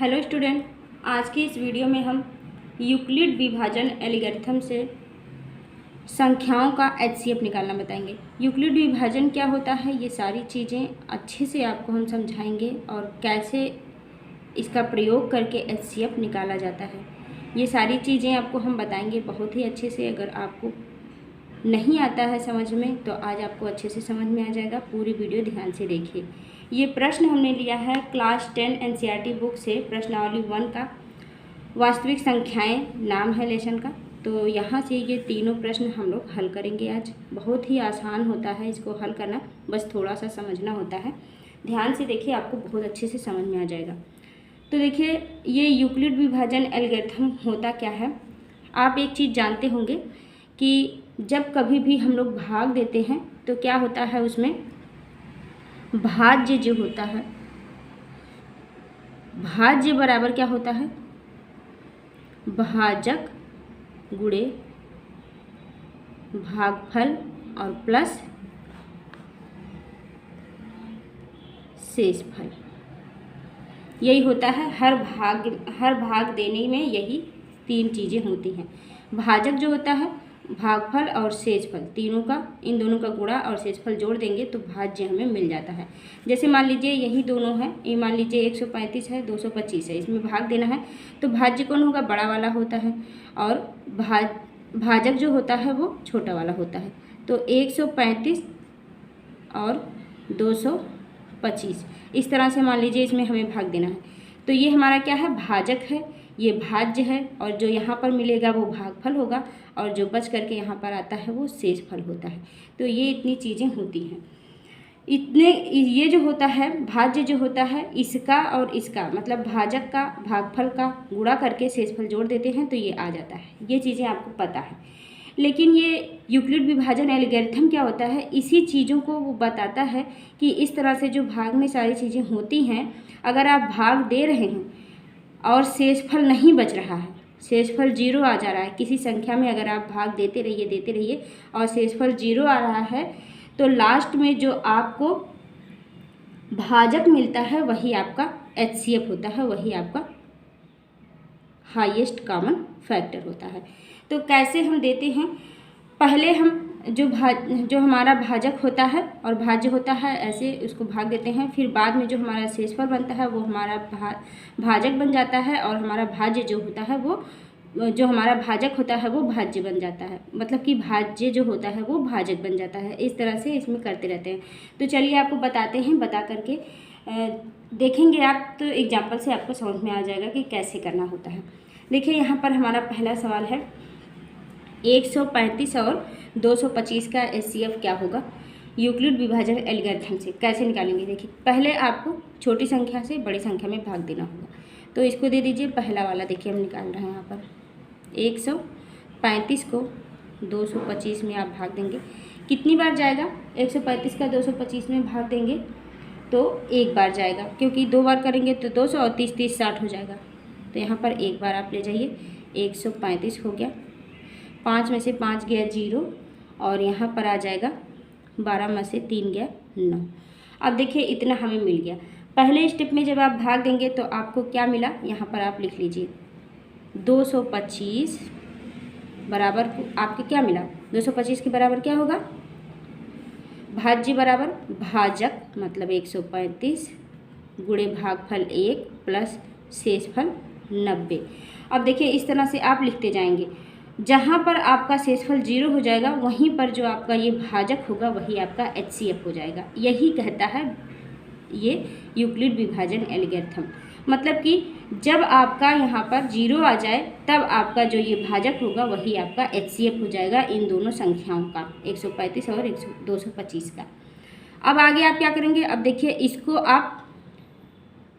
Hello student, आज की इस वीडियो में हम यूक्लिड विभाजन एल्गोरिथम से संख्याओं का एचसीएफ निकालना बताएंगे। यूक्लिड विभाजन क्या होता है, ये सारी चीज़ें अच्छे से आपको हम समझाएंगे और कैसे इसका प्रयोग करके एचसीएफ निकाला जाता है। ये सारी चीज़ें आपको हम बताएंगे बहुत ही अच्छे से। अगर आपको नहीं आता है समझ में तो आज आपको अच्छे से समझ में आ जाएगा। पूरी वीडियो ध्यान से देखिए। ये प्रश्न हमने लिया है क्लास 10 एनसीईआरटी बुक से, प्रश्नावली 1 का वास्तविक संख्याएं नाम है लेसन का। तो यहाँ से ये तीनों प्रश्न हम लोग हल करेंगे आज। बहुत ही आसान होता है इसको हल करना, बस थोड़ा सा समझना होता है। ध्यान से देखिए, आपको बहुत अच्छे से समझ में आ जाएगा। तो देखिए, ये यूक्लिड विभाजन एल्गोरिथम होता क्या है। आप एक चीज़ जानते होंगे कि जब कभी भी हम लोग भाग देते हैं तो क्या होता है, उसमें भाज्य जो होता है, भाज्य बराबर क्या होता है, भाजक गुणे भागफल और प्लस शेषफल। यही होता है। हर भाग देने में यही तीन चीज़ें होती हैं। भाजक जो होता है, भागफल और शेषफल, तीनों का, इन दोनों का गुणा और शेषफल जोड़ देंगे तो भाज्य हमें मिल जाता है। जैसे मान लीजिए यही दोनों है, ये मान लीजिए 135 है, 225 है, इसमें भाग देना है तो भाज्य कौन होगा, बड़ा वाला होता है, और भाजक जो होता है वो छोटा वाला होता है। तो 135 और 225 इस तरह से मान लीजिए इसमें हमें भाग देना है। तो ये हमारा क्या है, भाजक है, ये भाज्य है, और जो यहाँ पर मिलेगा वो भागफल होगा, और जो बच करके यहाँ पर आता है वो शेषफल होता है। तो ये इतनी चीज़ें होती हैं। ये जो होता है भाज्य जो होता है, इसका और इसका मतलब भाजक का भागफल का गुणा करके शेषफल जोड़ देते हैं तो ये आ जाता है। ये चीज़ें आपको पता है। लेकिन ये यूक्लिड विभाजन एल्गोरिथम क्या होता है, इसी चीज़ों को वो बताता है कि इस तरह से जो भाग में सारी चीज़ें होती हैं, अगर आप भाग दे रहे हैं और शेषफल नहीं बच रहा है, शेषफल 0 आ जा रहा है, किसी संख्या में अगर आप भाग देते रहिए और शेषफल 0 आ रहा है, तो लास्ट में जो आपको भाजक मिलता है वही आपका एचसीएफ होता है, वही आपका हाईएस्ट कॉमन फैक्टर होता है। तो कैसे हम देते हैं, पहले हम जो हमारा भाजक होता है और भाज्य होता है, ऐसे उसको भाग देते हैं। फिर बाद में जो हमारा शेषफल बनता है वो हमारा भाजक बन जाता है, और हमारा भाज्य जो होता है वो, जो हमारा भाजक होता है वो भाज्य बन जाता है, मतलब कि भाज्य जो होता है वो भाजक बन जाता है। इस तरह से इसमें करते रहते हैं। तो चलिए आपको बताते हैं, बता करके देखेंगे आप, तो एग्जाम्पल से आपको समझ में आ जाएगा कि कैसे करना होता है। देखिए, यहाँ पर हमारा पहला सवाल है 135 और 225 का एचसीएफ क्या होगा यूक्लिड विभाजन एल्गोरिथम से, कैसे निकालेंगे। देखिए, पहले आपको छोटी संख्या से बड़ी संख्या में भाग देना होगा। तो इसको दे दीजिए पहला वाला। देखिए, हम निकाल रहे हैं यहाँ पर 135 को 225 में आप भाग देंगे, कितनी बार जाएगा, 135 का 225 में भाग देंगे तो एक बार जाएगा, क्योंकि 2 बार करेंगे तो 200 और 30 30 60 हो जाएगा। तो यहाँ पर एक बार आप ले जाइए, 135 हो गया, 5 में से 5 गया 0, और यहाँ पर आ जाएगा 12 में से 3 गया 9। अब देखिए, इतना हमें मिल गया। पहले स्टेप में जब आप भाग देंगे तो आपको क्या मिला, यहाँ पर आप लिख लीजिए 225 बराबर आपके क्या मिला, 225 के बराबर क्या होगा, भाज्य बराबर भाजक मतलब 135 गुणे भागफल 1 प्लस शेषफल 90। अब देखिए, इस तरह से आप लिखते जाएंगे। जहाँ पर आपका शेषफल 0 हो जाएगा वहीं पर जो आपका ये भाजक होगा वही आपका एचसीएफ हो जाएगा। यही कहता है ये यूक्लिड विभाजन एल्गोरिथम। मतलब कि जब आपका यहाँ पर 0 आ जाए तब आपका जो ये भाजक होगा वही आपका एचसीएफ हो जाएगा इन दोनों संख्याओं का, 135 और 225 का। अब आगे आप क्या करेंगे, अब देखिए, इसको आप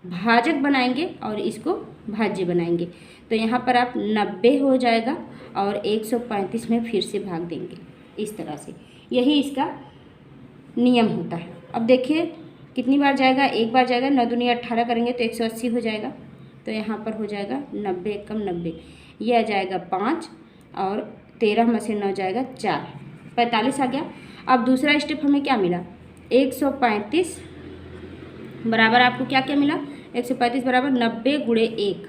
भाजक बनाएंगे और इसको भाज्य बनाएंगे। तो यहाँ पर आप 90 हो जाएगा और 135 में फिर से भाग देंगे, इस तरह से। यही इसका नियम होता है। अब देखिए कितनी बार जाएगा, एक बार जाएगा, 9 दूनी 18 करेंगे तो 180 हो जाएगा। तो यहाँ पर हो जाएगा 90 कम 90, यह आ जाएगा 5, और 13 में से 9 जाएगा 4, 45 आ गया। अब दूसरा स्टेप हमें क्या मिला, 135 बराबर आपको क्या क्या मिला, 135 बराबर 90 गुणे 1,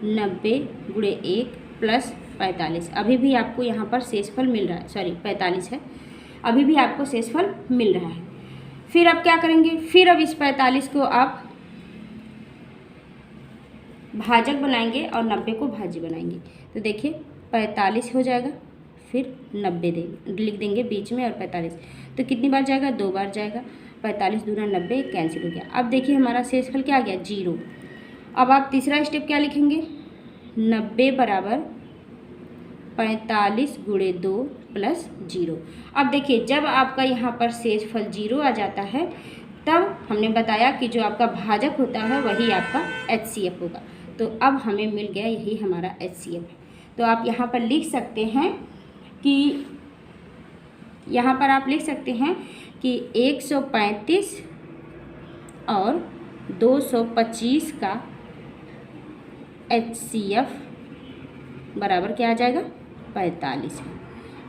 90 गुणे 1 प्लस 45। अभी भी आपको यहाँ पर शेषफल मिल रहा है, सॉरी 45 है, अभी भी आपको शेषफल मिल रहा है। फिर अब क्या करेंगे, फिर अब इस 45 को आप भाजक बनाएंगे और 90 को भाज्य बनाएंगे। तो देखिए 45 हो जाएगा, फिर 90 लिख देंगे बीच में और 45, तो कितनी बार जाएगा, 2 बार जाएगा। 45 दूना 90 कैंसिल हो गया। अब देखिए हमारा शेषफल क्या आ गया, 0। अब आप तीसरा स्टेप क्या लिखेंगे, 90 बराबर 45 गुणे 2 प्लस 0। अब देखिए जब आपका यहाँ पर शेषफल 0 आ जाता है तब हमने बताया कि जो आपका भाजक होता है वही आपका HCF होगा। तो अब हमें मिल गया, यही हमारा HCF है। तो आप यहाँ पर लिख सकते हैं कि यहाँ पर आप लिख सकते हैं कि 135 और 225 का HCF बराबर क्या आ जाएगा, 45 है।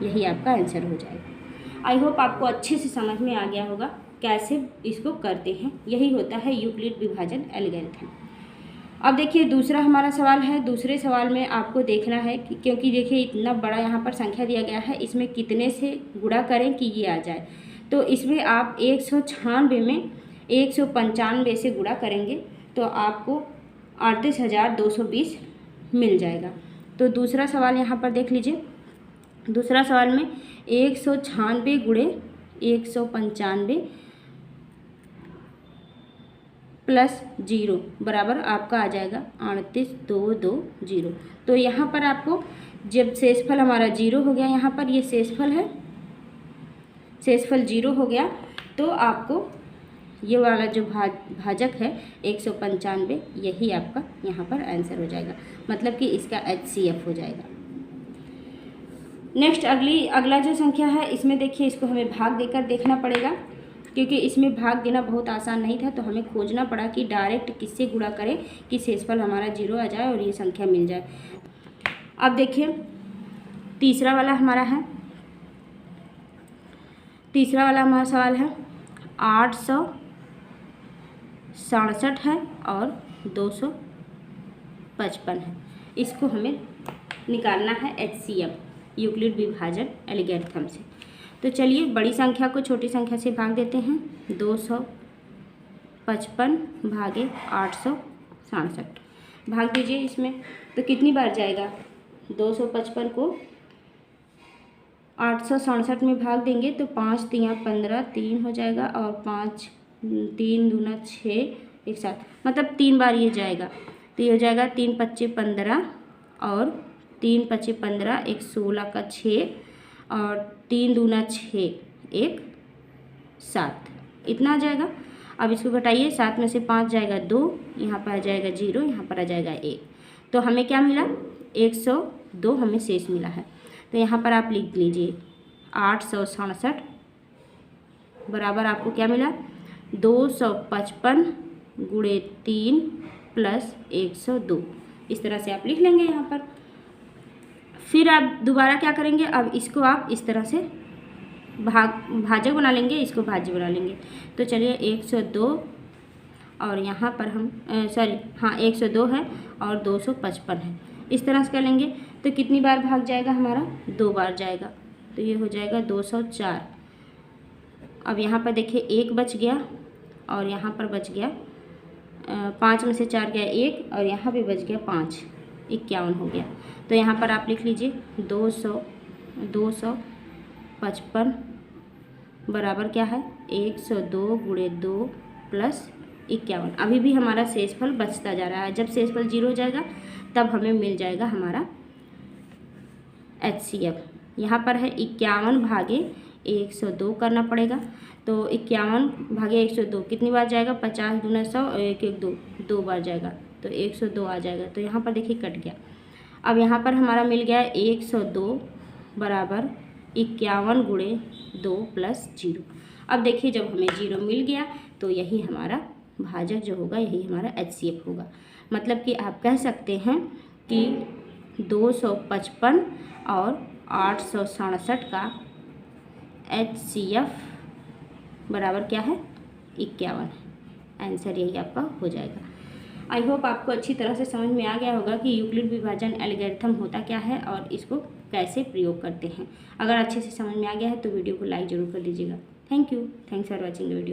यही आपका आंसर हो जाएगा। आई होप आपको अच्छे से समझ में आ गया होगा कैसे इसको करते हैं। यही होता है यूक्लिड विभाजन एल्गोरिथम। अब देखिए दूसरा हमारा सवाल है। दूसरे सवाल में आपको देखना है कि क्योंकि देखिए इतना बड़ा यहाँ पर संख्या दिया गया है, इसमें कितने से गुणा करें कि ये आ जाए। तो इसमें आप 196 में 195 से गुणा करेंगे तो आपको 38,220 मिल जाएगा। तो दूसरा सवाल यहाँ पर देख लीजिए। दूसरा सवाल में 196 गुणे 195 प्लस 0 बराबर आपका आ जाएगा 38,220। तो यहाँ पर आपको जब शेषफल हमारा 0 हो गया, यहाँ पर ये शेषफल है, शेषफल 0 हो गया तो आपको ये वाला जो भाजक है 195, यही आपका यहाँ पर आंसर हो जाएगा, मतलब कि इसका HCF हो जाएगा। नेक्स्ट अगला जो संख्या है, इसमें देखिए इसको हमें भाग देकर देखना पड़ेगा, क्योंकि इसमें भाग देना बहुत आसान नहीं था, तो हमें खोजना पड़ा कि डायरेक्ट किससे गुणा करें कि शेषफल हमारा 0 आ जाए और ये संख्या मिल जाए। अब देखिए तीसरा वाला हमारा सवाल है 867 है और 255 है। इसको हमें निकालना है HCF यूक्लिड विभाजन एल्गोरिथम से। तो चलिए बड़ी संख्या को छोटी संख्या से भाग देते हैं। 255 भागे 867 भाग दीजिए इसमें, तो कितनी बार जाएगा, 255 को 867 में भाग देंगे तो 5 तियाँ 15, 3 हो जाएगा और 5 3 दूना 6 एक साथ, मतलब 3 बार ये जाएगा। तो ये हो जाएगा 3 पच्चे 15 और 3 पच्चे 15, एक 16 का 6 और 3 दूना 6 एक 7, इतना आ जाएगा। अब इसको घटाइए, 7 में से 5 जाएगा 2, यहाँ पर आ जाएगा 0, यहाँ पर आ जाएगा 1। तो हमें क्या मिला, 102 हमें शेष मिला है। तो यहाँ पर आप लिख लीजिए 867 बराबर आपको क्या मिला, 255 गुणे 3 प्लस 102। इस तरह से आप लिख लेंगे यहाँ पर। फिर आप दोबारा क्या करेंगे, अब इसको आप इस तरह से भाजक बना लेंगे, इसको भाज्य बना लेंगे। तो चलिए 102 और यहाँ पर हम 102 है और 255 है, इस तरह से कर लेंगे। तो कितनी बार भाग जाएगा हमारा, 2 बार जाएगा, तो ये हो जाएगा 204। अब यहाँ पर देखिए 1 बच गया और यहाँ पर बच गया 5 में से 4 गया 1 और यहाँ भी बच गया 5, 51 हो गया। तो यहाँ पर आप लिख लीजिए 255 बराबर क्या है, 102 गुणे 2 प्लस 51। अभी भी हमारा शेषफल बचता जा रहा है। जब शेषफल 0 हो जाएगा तब हमें मिल जाएगा हमारा HCF। यहाँ पर है 51 भागे 102 करना पड़ेगा। तो 51 भागे 102 कितनी बार जाएगा, 50 दूना 100 और 1 1 2, 2 बार जाएगा, तो 102 आ जाएगा। तो यहाँ पर देखिए कट गया। अब यहाँ पर हमारा मिल गया 102 बराबर 51 गुणे 2 प्लस 0। अब देखिए जब हमें 0 मिल गया तो यही हमारा भाजक जो होगा, यही हमारा HCF होगा। मतलब कि आप कह सकते हैं कि 255 और 867 का HCF बराबर क्या है, 51 है। आंसर यही आपका हो जाएगा। आई होप आपको अच्छी तरह से समझ में आ गया होगा कि यूक्लिड विभाजन एल्गोरिथम होता क्या है और इसको कैसे प्रयोग करते हैं। अगर अच्छे से समझ में आ गया है तो वीडियो को लाइक ज़रूर कर दीजिएगा। Thank you, thanks for watching the video.